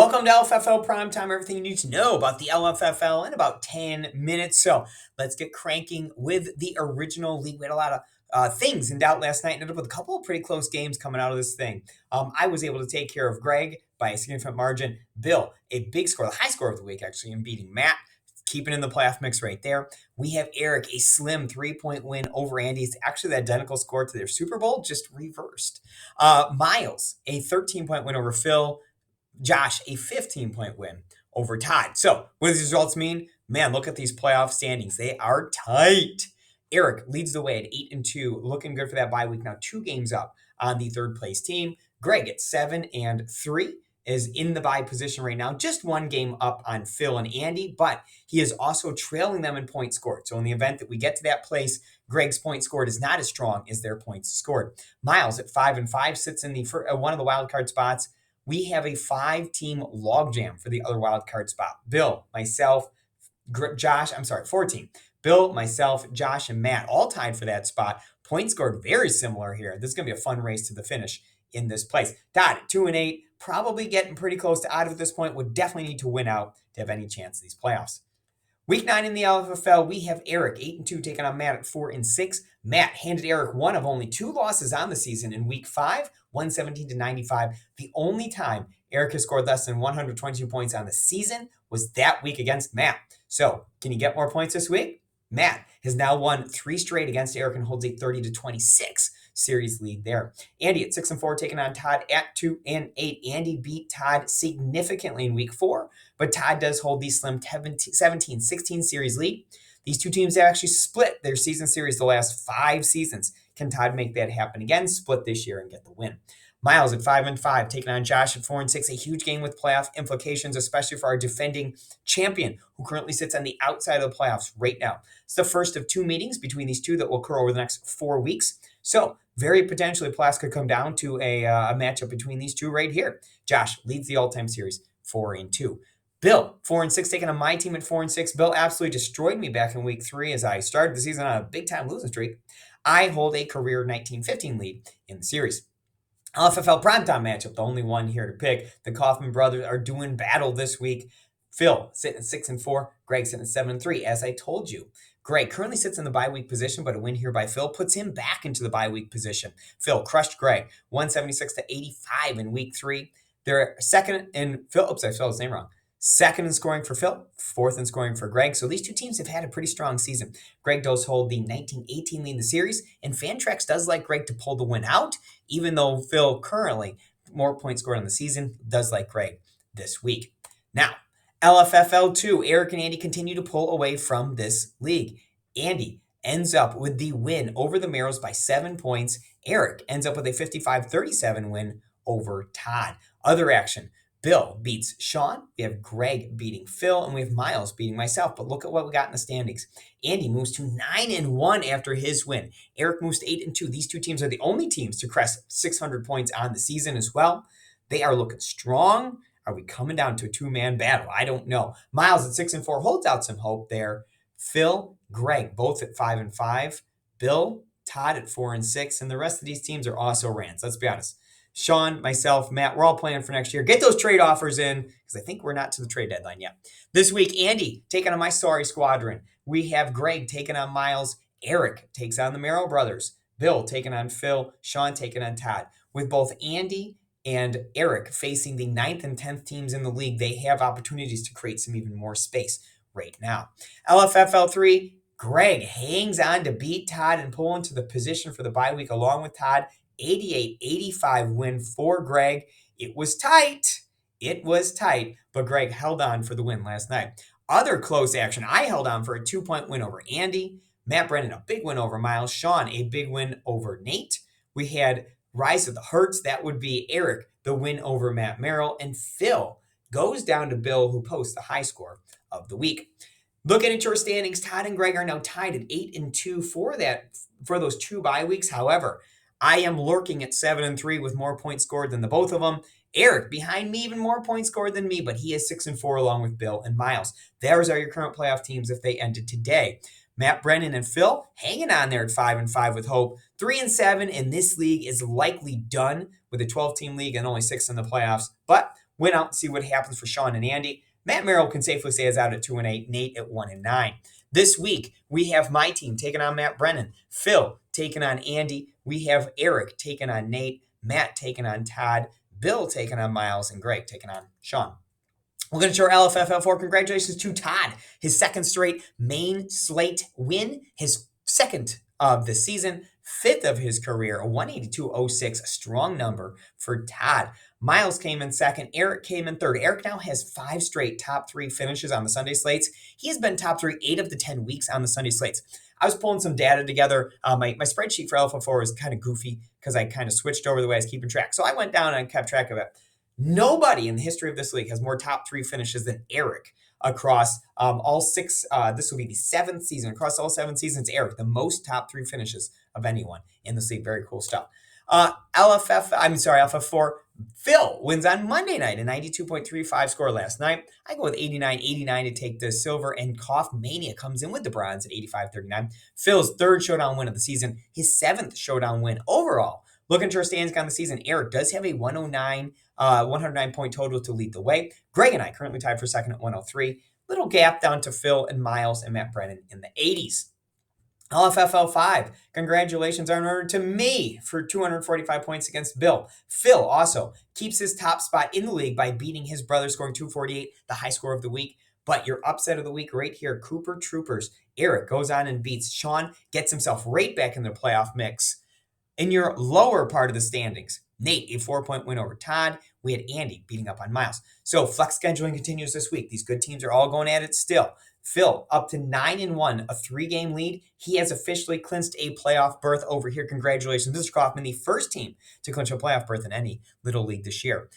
Welcome to LFFL Primetime, everything you need to know about the LFFL in about 10 minutes. So let's get cranking with the original league. We had a lot of things in doubt last night, and ended up with a couple of pretty close games coming out of this thing. I was able to take care of Greg by a significant margin. Bill, a big score, the high score of the week, actually, in beating Matt, keeping in the playoff mix right there. We have Eric, a slim 3-point win over Andy. It's actually the identical score to their Super Bowl, just reversed. Miles, a 13-point win over Phil. Josh, a 15-point win over Todd. So, what do these results mean? Man, look at these playoff standings. They are tight. Eric leads the way at 8-2, looking good for that bye week. Now, 2 games up on the third place team. Greg at 7-3 is in the bye position right now, just 1 game up on Phil and Andy, but he is also trailing them in points scored. So, in the event that we get to that place, Greg's points scored is not as strong as their points scored. Miles at 5-5 sits in the one of the wild card spots. We have a 5-team logjam for the other wild card spot. Bill, myself, Josh, 4-team. Bill, myself, Josh, and Matt all tied for that spot. Points scored very similar here. This is going to be a fun race to the finish in this place. Todd at 2-8, probably getting pretty close to out at this point. Would definitely need to win out to have any chance of these playoffs. Week 9 in the LFFL, we have Eric 8-2 taking on Matt at 4-6. Matt handed Eric one of only 2 losses on the season in week 5, 117-95. The only time Eric has scored less than 122 points on the season was that week against Matt. So, can he get more points this week? Matt has now won 3 straight against Eric and holds a 30-26 series lead there. Andy at 6-4 taking on Todd at 2-8. Andy beat Todd significantly in week 4, but Todd does hold the slim 17-16 series lead. These two teams have actually split their season series the last 5 seasons. Can Todd make that happen again? Split this year and get the win. Miles at 5-5, taking on Josh at 4-6, a huge game with playoff implications, especially for our defending champion, who currently sits on the outside of the playoffs right now. It's the first of 2 meetings between these two that will occur over the next 4 weeks. So, very potentially, playoffs could come down to a matchup between these two right here. Josh leads the all-time series 4-2. Bill, 4-6, taking on my team at 4-6. Bill absolutely destroyed me back in week 3 as I started the season on a big-time losing streak. I hold a career 19-15 lead in the series. LFFL primetime matchup, the only one here to pick. The Kaufman brothers are doing battle this week. Phil sitting at 6-4, Greg sitting at 7-3. As I told you, Greg currently sits in the bye week position, but a win here by Phil puts him back into the bye week position. Phil crushed Greg, 176-85 in week 3. They're second in Phil. Oops, I spelled his name wrong. Second in scoring for Phil, 4th in scoring for Greg. So these two teams have had a pretty strong season. Greg does hold the 19-18 lead in the series, and Fantrax does like Greg to pull the win out, even though Phil currently, more points scored on the season, does like Greg this week. Now, LFFL 2, Eric and Andy continue to pull away from this league. Andy ends up with the win over the Marrows by 7 points. Eric ends up with a 55-37 win over Todd. Other action. Bill beats Sean. We have Greg beating Phil, and we have Miles beating myself. But look at what we got in the standings. Andy moves to 9-1 after his win. Eric moves to 8-2. These two teams are the only teams to crest 600 points on the season as well. They are looking strong. Are we coming down to a 2-man battle? I don't know. Miles at 6-4 holds out some hope there. Phil, Greg, both at 5-5. Bill, Todd at 4-6, and the rest of these teams are also rants. Let's be honest. Sean, myself, Matt, we're all planning for next year. Get those trade offers in because I think we're not to the trade deadline yet. This week, Andy taking on my sorry squadron. We have Greg taking on Miles. Eric takes on the Merrill brothers. Bill taking on Phil. Sean taking on Todd. With both Andy and Eric facing the 9th and 10th teams in the league, they have opportunities to create some even more space right now. LFFL 3, Greg hangs on to beat Todd and pull into the position for the bye week along with Todd. 88-85 win for Greg. It was tight. But Greg held on for the win last night. Other close action, I held on for a 2-point win over Andy. Matt Brennan, a big win over Miles. Sean, a big win over Nate. We had Rise of the Hurts. That would be Eric, the win over Matt Merrill. And Phil goes down to Bill, who posts the high score of the week. Looking at your standings, Todd and Greg are now tied at 8-2 for those 2 bye weeks. However, I am lurking at 7-3 with more points scored than the both of them. Eric, behind me, even more points scored than me, but he is 6-4 along with Bill and Miles. Those are your current playoff teams if they ended today. Matt Brennan and Phil hanging on there at 5-5 with hope. 3-7, and this league is likely done with a 12-team league and only 6 in the playoffs. But win out and see what happens for Sean and Andy. Matt Merrill can safely say is out at 2-8, Nate at 1-9. This week, we have my team taking on Matt Brennan, Phil taking on Andy. We have Eric taking on Nate, Matt taking on Todd, Bill taking on Miles, and Greg taking on Sean. We're going to show our LFFL4. Congratulations to Todd. His second straight main slate win. His second of the season. Fifth of his career. A 182.06. Strong number for Todd. Miles came in second. Eric came in third. Eric now has 5 straight top 3 finishes on the Sunday slates. He has been top 3 8 of the 10 weeks on the Sunday slates. I was pulling some data together. My spreadsheet for LFFL4 is kind of goofy because I kind of switched over the way I was keeping track. So I went down and kept track of it. Nobody in the history of this league has more top 3 finishes than Eric across all 6. This will be the 7th season. Across all 7 seasons, Eric, the most top 3 finishes of anyone in this league. Very cool stuff. LFF4. Phil wins on Monday night, a 92.35 score last night. I go with 89.89 to take the silver, and Cough Mania comes in with the bronze at 85.39. Phil's 3rd showdown win of the season, his 7th showdown win overall. Looking to our standings on the season, Eric does have a 109 point total to lead the way. Greg and I currently tied for second at 103. Little gap down to Phil and Miles and Matt Brennan in the 80s. LFFL5, congratulations are in order to me for 245 points against Bill. Phil also keeps his top spot in the league by beating his brother, scoring 248, the high score of the week. But your upset of the week right here, Cooper Troopers. Eric goes on and beats Sean, gets himself right back in the playoff mix. In your lower part of the standings, Nate, a 4-point win over Todd. We had Andy beating up on Miles. So flex scheduling continues this week. These good teams are all going at it still. Phil up to 9-1, a 3-game lead. He has officially clinched a playoff berth over here. Congratulations, Mr. Kaufman, the first team to clinch a playoff berth in any little league this year.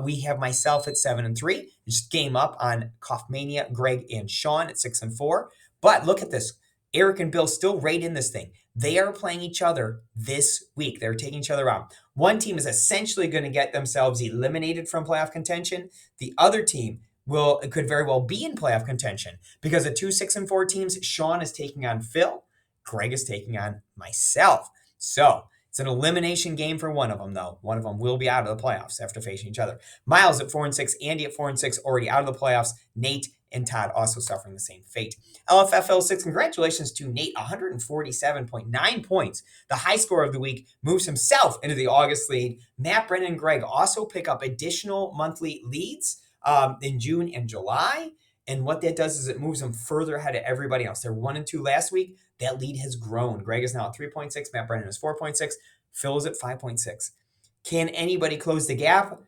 We have myself at 7-3, just game up on Kaufmania, Greg, and Sean at 6-4. But look at this. Eric and Bill still right in this thing. They are playing each other this week. They're taking each other out. One team is essentially going to get themselves eliminated from playoff contention. The other team could very well be in playoff contention because the 2 6-4 teams, Sean is taking on Phil. Greg is taking on myself. So it's an elimination game for one of them, though. One of them will be out of the playoffs after facing each other. Miles at 4-6, Andy at 4-6, already out of the playoffs. Nate and Todd also suffering the same fate. LFFL 6, congratulations to Nate, 147.9 points. The high score of the week moves himself into the August lead. Matt, Brennan, and Greg also pick up additional monthly leads in June and July. And what that does is it moves them further ahead of everybody else. They're 1-2 last week. That lead has grown. Greg is now at 3.6. Matt Brennan is 4.6. Phil is at 5.6. Can anybody close the gap?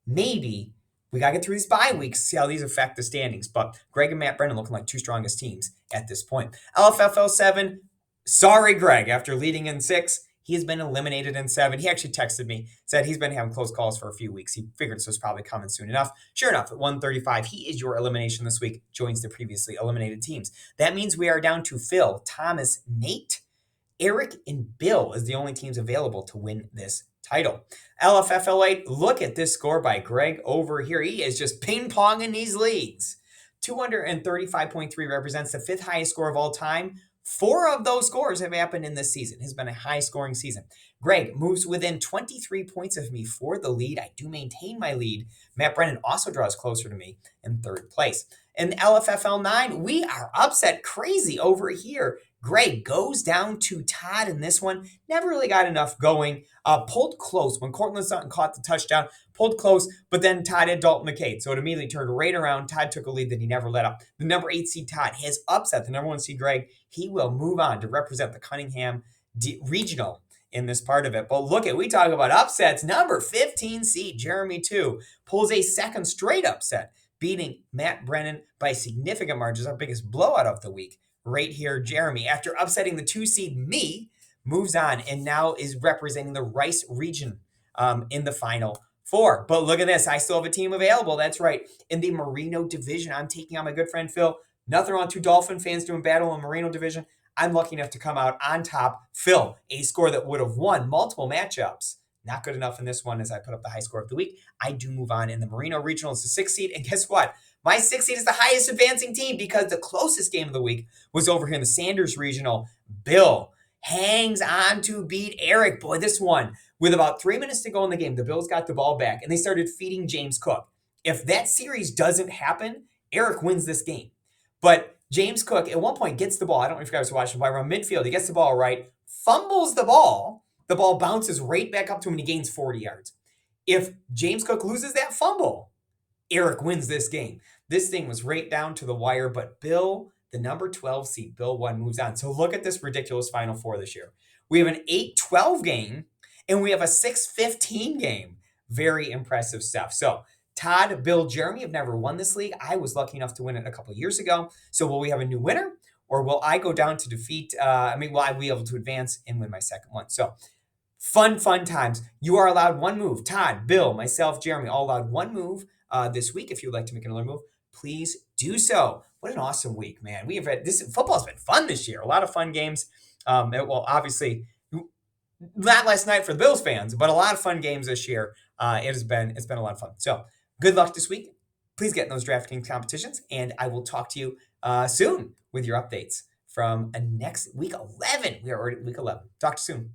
Maybe. We got to get through these bye weeks, see how these affect the standings. But Greg and Matt Brennan looking like 2 strongest teams at this point. LFFL 7, sorry, Greg. After leading in 6, he has been eliminated in 7. He actually texted me, said he's been having close calls for a few weeks. He figured this was probably coming soon enough. Sure enough, at 135, he is your elimination this week, joins the previously eliminated teams. That means we are down to Phil, Thomas, Nate, Eric, and Bill as the only teams available to win this title. LFFL 8, look at this score by Greg over here. He is just ping-ponging these leads. 235.3 represents the 5th highest score of all time. 4 of those scores have happened in this season. It has been a high-scoring season. Greg moves within 23 points of me for the lead. I do maintain my lead. Matt Brennan also draws closer to me in 3rd place. In LFFL 9, we are upset crazy over here. Greg goes down to Todd in this one. Never really got enough going. Pulled close when Cortland Sutton caught the touchdown. Pulled close, but then Todd had Dalton McCade. So it immediately turned right around. Todd took a lead that he never let up. The number 8 seed Todd has upset the number 1 seed Greg. He will move on to represent the Cunningham regional in this part of it. But look at, we talk about upsets. Number 15 seed Jeremy 2 pulls a second straight upset, beating Matt Brennan by significant margins, our biggest blowout of the week. Right here, Jeremy, after upsetting the 2 seed me, moves on and now is representing the Rice region in the Final Four. But look at this. I still have a team available. That's right. In the Merino division, I'm taking on my good friend Phil. Nothing wrong, 2 Dolphin fans doing battle in Merino division. I'm lucky enough to come out on top. Phil, a score that would have won multiple matchups. Not good enough in this one as I put up the high score of the week. I do move on in the Merino regional. It's the 6th seed. And guess what? My 6th seed is the highest advancing team because the closest game of the week was over here in the Sanders regional. Bill hangs on to beat Eric. Boy, this one, with about 3 minutes to go in the game, the Bills got the ball back and they started feeding James Cook. If that series doesn't happen, Eric wins this game. But James Cook at one point gets the ball. I don't know if you guys watched the play around midfield. He gets the ball right, fumbles the ball. The ball bounces right back up to him and he gains 40 yards. If James Cook loses that fumble, Eric wins this game. This thing was right down to the wire, but Bill, the number 12 seed, Bill 1 moves on. So look at this ridiculous Final Four this year. We have an 8-12 game and we have a 6-15 game. Very impressive stuff. So Todd, Bill, Jeremy have never won this league. I was lucky enough to win it a couple of years ago. So will we have a new winner or will I go down to defeat? Will I be able to advance and win my second one? So fun times. You are allowed one move. Todd, Bill, myself, Jeremy, all allowed one move this week. If you'd like to make another move, please do so. What an awesome week, man. We have had this football's been fun this year. A lot of fun games. Obviously not last night for the Bills fans, but a lot of fun games this year. It's been a lot of fun. So good luck this week. Please get in those DraftKings competitions, and I will talk to you soon with your updates from next week 11. We are already at week 11. Talk to you soon.